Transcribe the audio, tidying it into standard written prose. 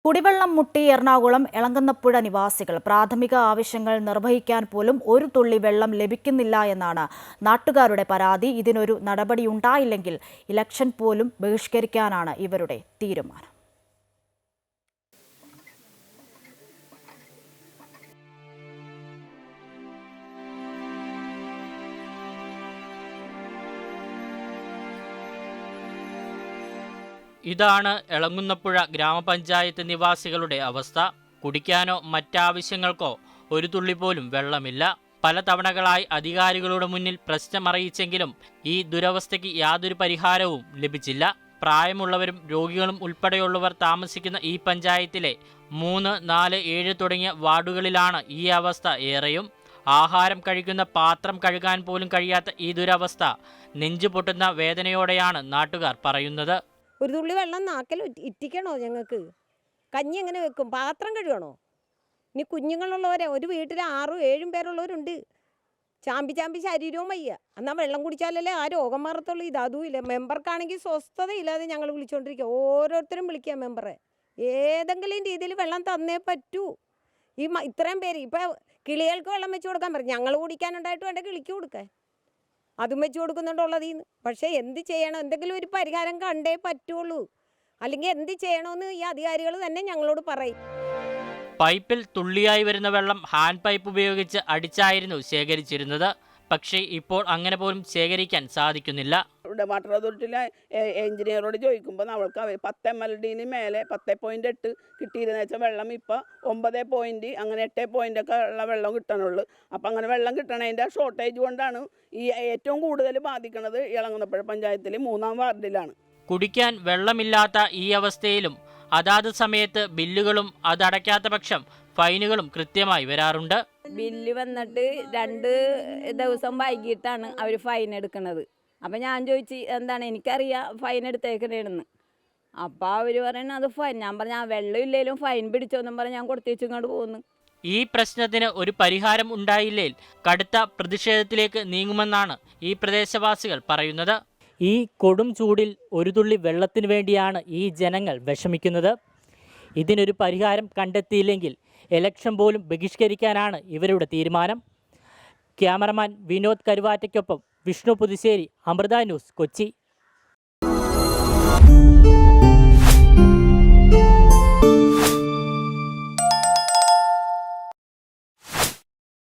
കുടിവെള്ളം മുട്ടി എറണാകുളം എളങ്കന്നപ്പുഴ നിവാസികൾ പ്രാഥമിക ആവശ്യങ്ങൾ നിർവഹിക്കാൻ പോലും ഒരു തുള്ളി വെള്ളം ലഭിക്കുന്നില്ല എന്നാണ് നാട്ടുകാരുടെ പരാതി. ഇതിനൊരു നടപടിയുണ്ടായില്ലെങ്കിൽ ഇലക്ഷൻ പോലും ബഹിഷ്കരിക്കാനാണ് ഇവരുടെ തീരുമാനം. ഇതാണ് എളങ്ങുന്നപ്പുഴ ഗ്രാമപഞ്ചായത്ത് നിവാസികളുടെ അവസ്ഥ. കുടിക്കാനോ മറ്റാവശ്യങ്ങൾക്കോ ഒരു തുള്ളി പോലും വെള്ളമില്ല. പല തവണകളായി അധികാരികളുടെ മുന്നിൽ പ്രശ്നമറിയിച്ചെങ്കിലും ഈ ദുരവസ്ഥയ്ക്ക് യാതൊരു പരിഹാരവും ലഭിച്ചില്ല. പ്രായമുള്ളവരും രോഗികളും ഉൾപ്പെടെയുള്ളവർ താമസിക്കുന്ന ഈ പഞ്ചായത്തിലെ 3, 4, 7 തുടങ്ങിയ വാർഡുകളിലാണ് ഈ അവസ്ഥ ഏറെയും. ആഹാരം കഴിക്കുന്ന പാത്രം കഴുകാൻ പോലും കഴിയാത്ത ഈ ദുരവസ്ഥ നെഞ്ചുപൊട്ടുന്ന വേദനയോടെയാണ് നാട്ടുകാർ പറയുന്നത്. ഒരു തുള്ളി വെള്ളം നാക്കിൽ ഇറ്റിക്കണോ? ഞങ്ങൾക്ക് കഞ്ഞി എങ്ങനെ വെക്കും? പാത്രം കഴുകണോ? ഇനി കുഞ്ഞുങ്ങളുള്ളവരെ ഒരു വീട്ടിൽ 6, 7 പേരുള്ളവരുണ്ട്. ചാമ്പി ശരീരവും വയ്യ. എന്നാൽ വെള്ളം കുടിച്ചാലല്ലേ ആ രോഗം മാറത്തുള്ളൂ. അതും ഇല്ല. മെമ്പർക്കാണെങ്കിൽ സ്വസ്ഥതയില്ലാതെ ഞങ്ങൾ വിളിച്ചുകൊണ്ടിരിക്കുക. ഓരോരുത്തരും വിളിക്കുക മെമ്പറെ. ഏതെങ്കിലും രീതിയിൽ വെള്ളം തന്നേ പറ്റൂ. ഇത്രയും പേര് ഇപ്പം കിളികൾക്ക് വെള്ളം വെച്ച് കൊടുക്കാൻ പറയും. ഞങ്ങൾ കുടിക്കാനുണ്ടായിട്ട് വേണ്ട കിളിക്ക് കൊടുക്കാൻ. അതും വെച്ച് കൊടുക്കുന്നുണ്ടുള്ളതിന്ന്. പക്ഷേ എന്ത് ചെയ്യണം? എന്തെങ്കിലും ഒരു പരിഹാരം കണ്ടേ പറ്റുള്ളൂ. അല്ലെങ്കിൽ എന്ത് ചെയ്യണമെന്ന് ഈ അധികാരികൾ തന്നെ ഞങ്ങളോട് പറയും. പൈപ്പിൽ തുള്ളിയായി വരുന്ന വെള്ളം ഹാൻഡ് പൈപ്പ് ഉപയോഗിച്ച് അടിച്ചായിരുന്നു ശേഖരിച്ചിരുന്നത്. പക്ഷേ ഇപ്പോൾ അങ്ങനെ പോലും ശേഖരിക്കാൻ സാധിക്കുന്നില്ല. ഇവിടെ വാട്ടർ അതോറിറ്റിയിലെ എഞ്ചിനീയറോട് ചോദിക്കുമ്പോൾ നമ്മൾക്ക് 10 MLD മേലെ 10.8 കിട്ടിയിരുന്ന വെച്ചാൽ വെള്ളം ഇപ്പോൾ 9 അങ്ങനെ 8 ഒക്കെ ഉള്ള വെള്ളം കിട്ടണുള്ളൂ. അപ്പം അങ്ങനെ വെള്ളം കിട്ടണതിൻ്റെ ഷോർട്ടേജ് കൊണ്ടാണ് ഈ ഏറ്റവും കൂടുതൽ ബാധിക്കുന്നത് എളങ്ങന്നപ്പുഴ പഞ്ചായത്തിൽ 3-ാം വാർഡിലാണ്. കുടിക്കാൻ വെള്ളമില്ലാത്ത ഈ അവസ്ഥയിലും അതാത് സമയത്ത് ബില്ലുകളും അതടയ്ക്കാത്ത പക്ഷം ഫൈനുകളും കൃത്യമായി വരാറുണ്ട്. ബില്ല് വന്നിട്ട് 2 ദിവസം വൈകിട്ടാണ് അവർ ഫൈൻ എടുക്കുന്നത്. അപ്പം ഞാൻ ചോദിച്ചു എന്താണ്, എനിക്കറിയാം ഫൈൻ എടുത്തേക്കണേന്ന്. അപ്പോൾ അവർ പറയണത് അത് ഫൈൻ. ഞാൻ പറഞ്ഞ ആ വെള്ളം ഇല്ലെങ്കിലും ഫൈൻ പിടിച്ചോന്നും പറഞ്ഞ് ഞാൻ കൊടുത്തേച്ചു ഇങ്ങോട്ട് പോകുന്നു. ഈ പ്രശ്നത്തിന് ഒരു പരിഹാരം ഉണ്ടായില്ലെങ്കിൽ കടുത്ത പ്രതിഷേധത്തിലേക്ക് നീങ്ങുമെന്നാണ് ഈ പ്രദേശവാസികൾ പറയുന്നത്. ഈ കൊടും ചൂടിൽ ഒരു തുള്ളി വെള്ളത്തിന് വേണ്ടിയാണ് ഈ ജനങ്ങൾ വിഷമിക്കുന്നത്. ഇതിനൊരു പരിഹാരം കണ്ടെത്തിയില്ലെങ്കിൽ ഇലക്ഷൻ പോലും ബഹിഷ്കരിക്കാനാണ് ഇവരുടെ തീരുമാനം. ക്യാമറമാൻ വിനോദ് കരുവാറ്റയ്ക്കൊപ്പം വിഷ്ണു പുതുശ്ശേരി, അമൃത ന്യൂസ്, കൊച്ചി.